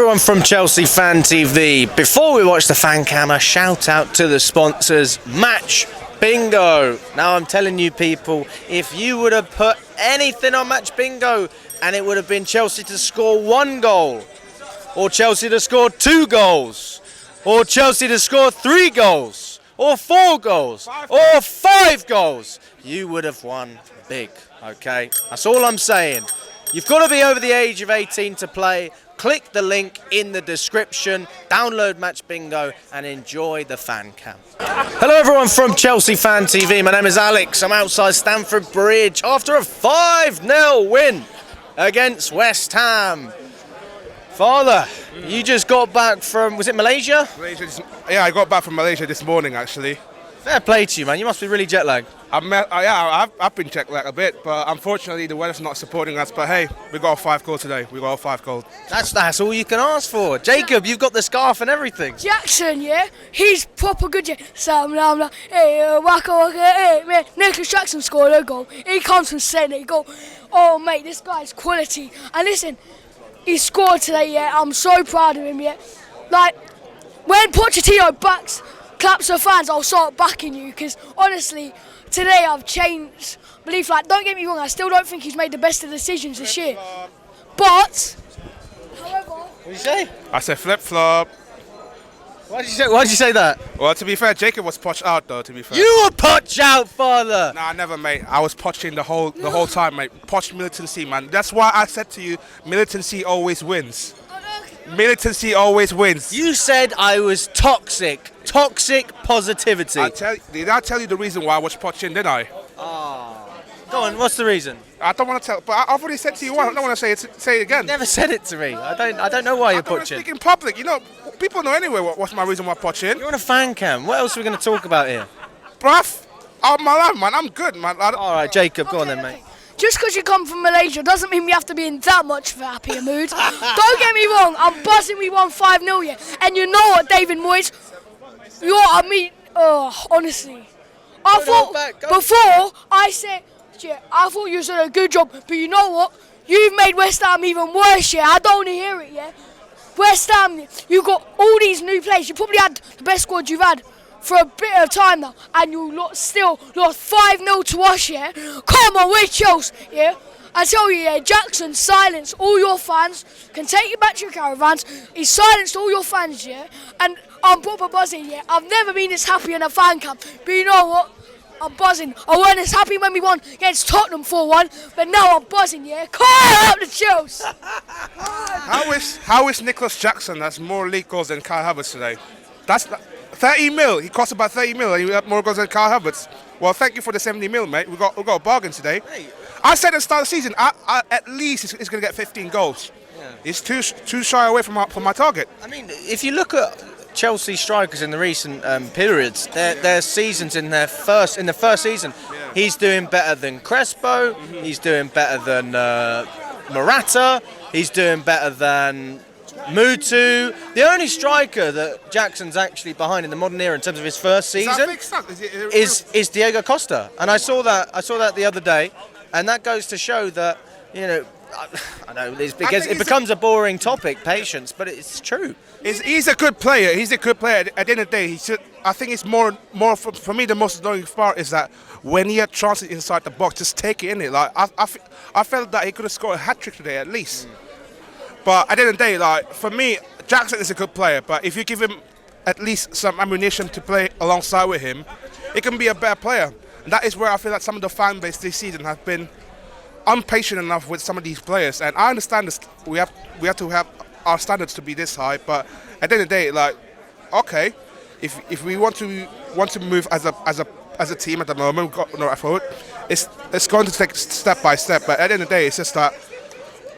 everyone from Chelsea Fan TV. Before we watch the fan cam, a shout out to the sponsors, Match Bingo. Now I'm telling you people, if you would have put anything on Match Bingo and it would have been Chelsea to score 1 goal, or Chelsea to score 2 goals, or Chelsea to score 3 goals, or 4 goals, or 5 goals, you would have won big, okay? That's all I'm saying. You've got to be over the age of 18 to play. Click the link in the description, download Match Bingo and enjoy the fan cam. Hello everyone from Chelsea Fan TV, my name is Alex. I'm outside Stamford Bridge after a 5-0 win against West Ham. Father, you just got back from, was it Malaysia? Yeah, I got back from Malaysia this morning actually. Fair play to you, man. You must be really jet lagged. I've been jet lagged a bit, but unfortunately the weather's not supporting us. But hey, we got a 5 goal today. We got a 5 goal. That's all you can ask for. Jacob, you've got the scarf and everything. Jackson, yeah, he's proper good. Hey, waka waka, hey, man. Nicholas Jackson scored a goal. He comes from Senegal. Oh, mate, this guy's quality. And listen, he scored today, yeah. I'm so proud of him, yeah. Like, when Pochettino claps the fans, I'll start backing you, because honestly, today I've changed belief. Like, don't get me wrong, I still don't think he's made the best of decisions this year. But, however... What did you say? I said flip-flop. Why did you say that? Well, to be fair, Jacob was poached out though, to be fair. You were poached out, father! Nah, never, mate. I was poaching the whole time, mate. Poached militancy, man. That's why I said to you, militancy always wins. Militancy always wins. You said I was toxic. Toxic positivity. Did I tell you the reason why I was poaching, didn't I? Go on, what's the reason? I don't want to tell, but I've already said to you once. I don't want to say it again. You never said it to me. I don't know why you're I don't want to poaching. speak in public. You know, people know anyway what's my reason why I'm poaching. You're on a fan cam. What else are we going to talk about here? Bruv, I'm my life, man. I'm good, man. All right, Jacob, go on then, mate. Just because you come from Malaysia doesn't mean we have to be in that much of a happier mood. Don't get me wrong, I'm buzzing we won 5-0 yet. And you know what, David Moyes? Honestly. I thought, before I said, yeah, I thought you did a good job, but you know what? You've made West Ham even worse, yeah. I don't want to hear it, yeah. West Ham, you got all these new players. You probably had the best squad you've had for a bit of time now, and you still lost 5-0 to us, yeah? Come on, we're Chelsea, yeah? I tell you, yeah, Jackson silenced all your fans, can take you back to your caravans. He silenced all your fans, yeah? And I'm proper buzzing, yeah? I've never been this happy in a fan camp, but you know what? I'm buzzing. I weren't as happy when we won against Tottenham 4-1, but now I'm buzzing, yeah? Call out the Chelsea! How is Nicholas Jackson has more league goals than Kai Havertz today? That's 30 mil. He cost about 30 mil, and he had more goals than Kai Havertz. Well, thank you for the 70 mil, mate. We got a bargain today. Hey. I said at the start of the season, at least he's going to get 15 goals. Yeah. He's too shy away from my target. I mean, if you look at Chelsea strikers in the recent periods, their seasons in the first season, yeah. He's doing better than Crespo. Mm-hmm. He's doing better than Morata. He's doing better than Mutu. The only striker that Jackson's actually behind in the modern era in terms of his first season is Diego Costa, and I saw that the other day, and that goes to show that, you know, I know it's because it becomes a boring topic, patience, but it's true. He's a good player. He's a good player. At the end of the day, I think it's more for me. The most annoying part is that when he had chances inside the box, just take it in it. Like I felt that he could have scored a hat trick today at least. But at the end of the day, like, for me, Jackson is a good player. But if you give him at least some ammunition to play alongside with him, he can be a better player. And that is where I feel like some of the fan base this season have been impatient enough with some of these players. And I understand this, we have to have our standards to be this high. But at the end of the day, like, okay, if we want to move as a team at the moment, we've got no effort. It's going to take step by step. But at the end of the day, it's just that.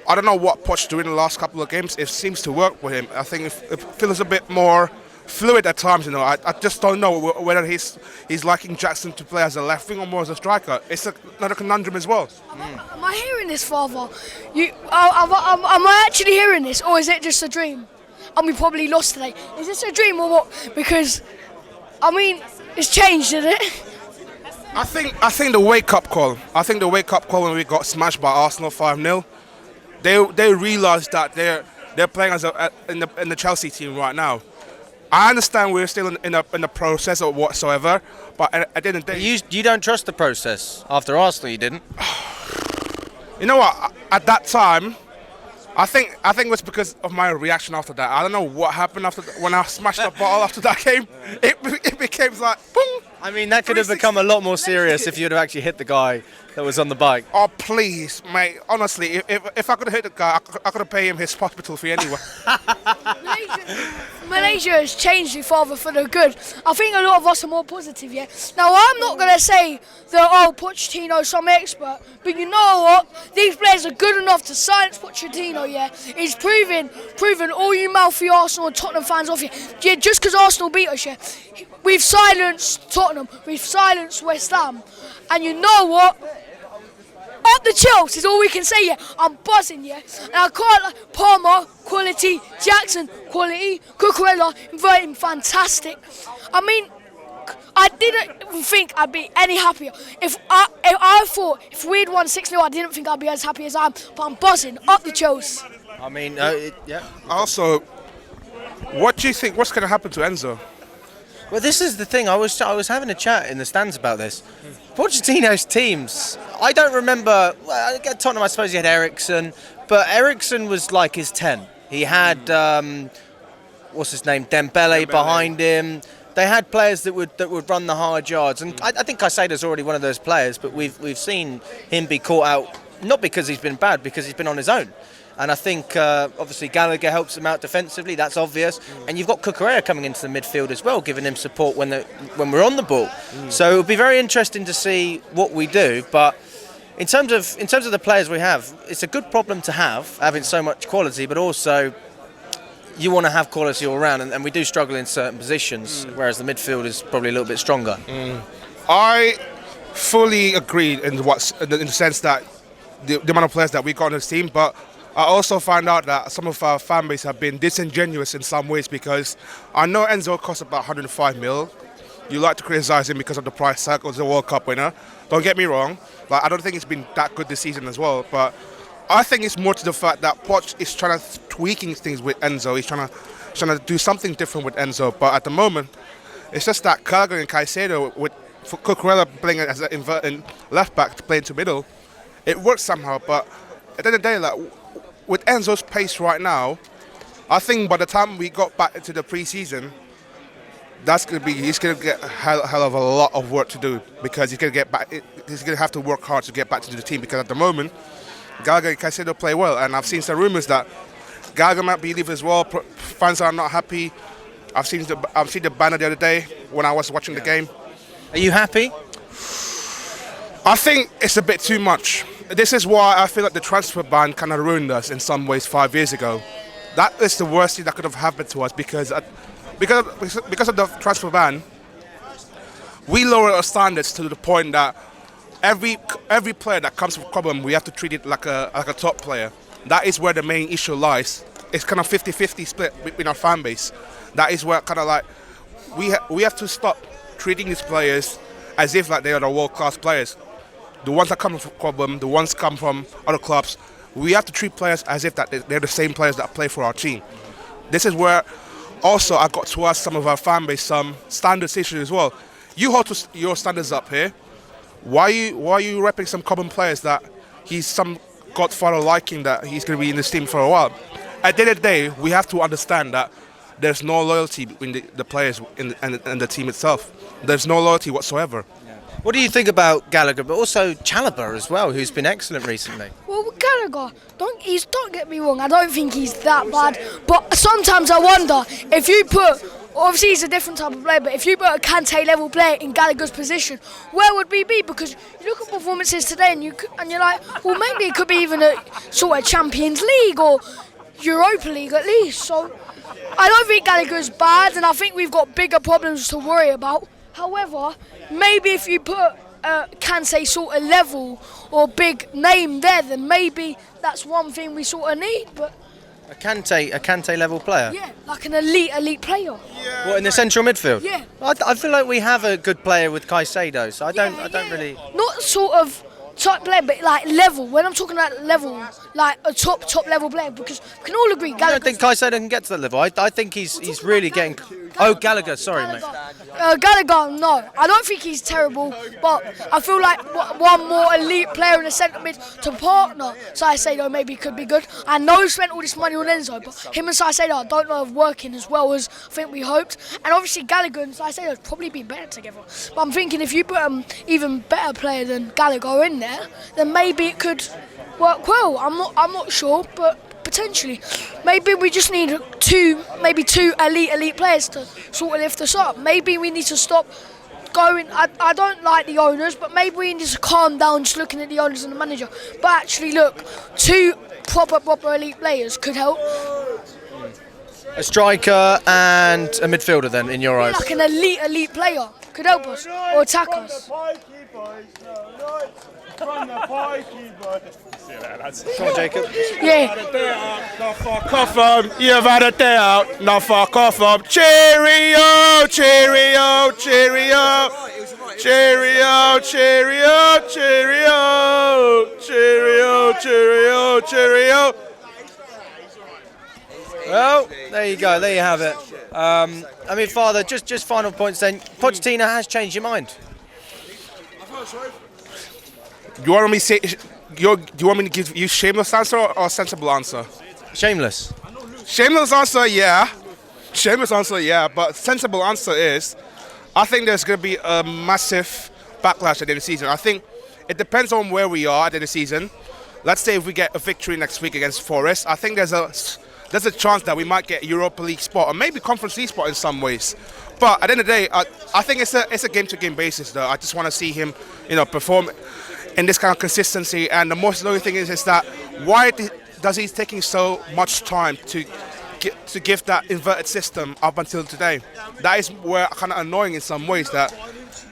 I don't know what Poch doing in the last couple of games. It seems to work with him. I think it feels a bit more fluid at times. You know, I just don't know whether he's liking Jackson to play as a left wing or more as a striker. It's another conundrum as well. Am I hearing this, Father? Am I actually hearing this, or is it just a dream? And we probably lost today. Is this a dream or what? Because, I mean, it's changed, isn't it? I think the wake up call. I think the wake up call when we got smashed by Arsenal 5-0. They realised that they're playing in the Chelsea team right now. I understand we're still in the process or whatsoever, but at the end of the day, You don't trust the process. After Arsenal, you didn't. you know what? At that time, I think it was because of my reaction after that. I don't know what happened when I smashed the bottle after that game. It became like boom. I mean, that could have become a lot more serious if you'd have actually hit the guy that was on the bike. Oh please, mate! Honestly, if I could have hit the guy, I could have paid him his hospital fee anyway. Malaysia has changed it for the good. I think a lot of us are more positive, yeah. Now, I'm not going to say that, Pochettino's some expert, but you know what? These players are good enough to silence Pochettino, yeah. He's proven all you mouthy Arsenal and Tottenham fans off, yeah. Yeah, just because Arsenal beat us, yeah. We've silenced Tottenham, we've silenced West Ham, and you know what? Up the Chelsea is all we can say, yeah. I'm buzzing, yeah. And I can't like Palmer, quality, Jackson, quality, Cucurella, inverting, fantastic. I mean, I didn't think I'd be any happier. If I thought if we'd won 6-0, I didn't think I'd be as happy as I am. But I'm buzzing. Up the Chelsea. I mean, yeah. Also, what do you think? What's going to happen to Enzo? Well, this is the thing. I was having a chat in the stands about this. Pochettino's teams, I don't remember. Well, at Tottenham, I suppose he had Eriksen, but Eriksen was like his 10. He had what's his name, Dembele behind him. They had players that would run the hard yards, and I think Caicedo's already one of those players. But we've seen him be caught out, not because he's been bad, because he's been on his own. And I think, obviously, Gallagher helps him out defensively. That's obvious. And you've got Cucurella coming into the midfield as well, giving him support when we're on the ball. So it'll be very interesting to see what we do. But in terms of the players we have, it's a good problem to have, having so much quality. But also, you want to have quality all around, and we do struggle in certain positions, whereas the midfield is probably a little bit stronger. I fully agree in the sense that the amount of players that we got on this team, but I also find out that some of our fan base have been disingenuous in some ways, because I know Enzo costs about 105 mil. You like to criticise him because of the price tag as a World Cup winner. Don't get me wrong. Like, I don't think he's been that good this season as well. But I think it's more to the fact that Poch is trying to tweaking things with Enzo. He's trying to do something different with Enzo. But at the moment, it's just that Gallagher and Caicedo with Cucurella playing as an inverted left back to play into middle. It works somehow. But at the end of the day, like, with Enzo's pace right now, I think by the time we got back into the pre-season, he's gonna get a hell of a lot of work to do, because he's gonna have to work hard to get back to the team, because at the moment, Gallagher and Caicedo play well, and I've seen some rumours that Gallagher might be leaving as well. Fans are not happy. I've seen the banner the other day when I was watching the game. Are you happy? I think it's a bit too much. This is why I feel like the transfer ban kind of ruined us in some ways 5 years ago. That is the worst thing that could have happened to us, because of the transfer ban, we lower our standards to the point that every player that comes from Cobham, we have to treat it like a top player. That is where the main issue lies. It's kind of 50-50 split between our fan base. That is where kind of like we have to stop treating these players as if like they are the world-class players. The ones that come from Cobham, the ones come from other clubs, we have to treat players as if that they're the same players that play for our team. This is where also I got to ask some of our fan base some standards issues as well. You hold your standards up here. Why are you repping some Cobham players that he's some godfather liking that he's going to be in this team for a while? At the end of the day, we have to understand that there's no loyalty between the players and the team itself. There's no loyalty whatsoever. What do you think about Gallagher, but also Chalobah as well, who's been excellent recently? Well, Gallagher, don't get me wrong, I don't think he's that bad. But sometimes I wonder if you put, obviously he's a different type of player, but if you put a Kante level player in Gallagher's position, where would we be? Because you look at performances today and you're like, well, maybe it could be even a sort of Champions League or Europa League at least. So I don't think Gallagher's bad, and I think we've got bigger problems to worry about. However, maybe if you put Kante sort of level or big name there, then maybe that's one thing we sort of need. But a Kante level player? Yeah, like an elite player. What, in the central midfield? Yeah. I feel like we have a good player with Caicedo, so I don't really. Not sort of type player, but like level. When I'm talking about level, like a top level player, because we can all agree I Gallagher. don't think Caicedo can get to that level. I think he's really getting. Oh, Gallagher. Sorry, mate. Gallagher, no. I don't think he's terrible, but I feel like one more elite player in the centre mid to partner Caicedo maybe could be good. I know we spent all this money on Enzo, but him and Caicedo I don't know if working as well as I think we hoped. And obviously Gallagher and Caicedo would probably be better together. But I'm thinking if you put even better player than Gallagher in there, then maybe it could work well. I'm not sure, but potentially. Maybe we just need maybe two elite players to sort of lift us up. Maybe we need to stop going. I don't like the owners, but maybe we need to calm down just looking at the owners and the manager. But actually, look, two proper elite players could help. A striker and a midfielder, then, in your eyes. Like an elite player could help us or attack us. Come on, Jacob. Yeah. Not fuck off 'em, you've had a day out. Not fuck off 'em. Cheerio, cheerio, cheerio. Cheerio, cheerio, cheerio. Cheerio, cheerio, cheerio. Well, there you go. There you have it. I mean, Father, just final points then. Pochettino has changed your mind. You want me to say? Do you want me to give you shameless answer or a sensible answer? Shameless. Shameless answer, yeah. Shameless answer, yeah. But sensible answer is, I think there's going to be a massive backlash at the end of the season. I think it depends on where we are at the end of the season. Let's say if we get a victory next week against Forest, I think there's a chance that we might get a Europa League spot or maybe Conference League spot in some ways. But at the end of the day, I think it's a game-to-game basis. Though I just want to see him, perform in this kind of consistency. And the most annoying thing is that why does he taking so much time to give that inverted system up until today? That is where kind of annoying in some ways. That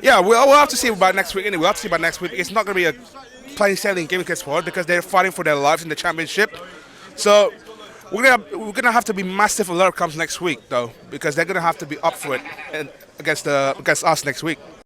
we'll have to see about next week. Anyway, we'll have to see about next week. It's not going to be a plain sailing game against Forward because they're fighting for their lives in the championship. So we're gonna have to be massive alert comes next week though, because they're gonna have to be up for it and against us next week.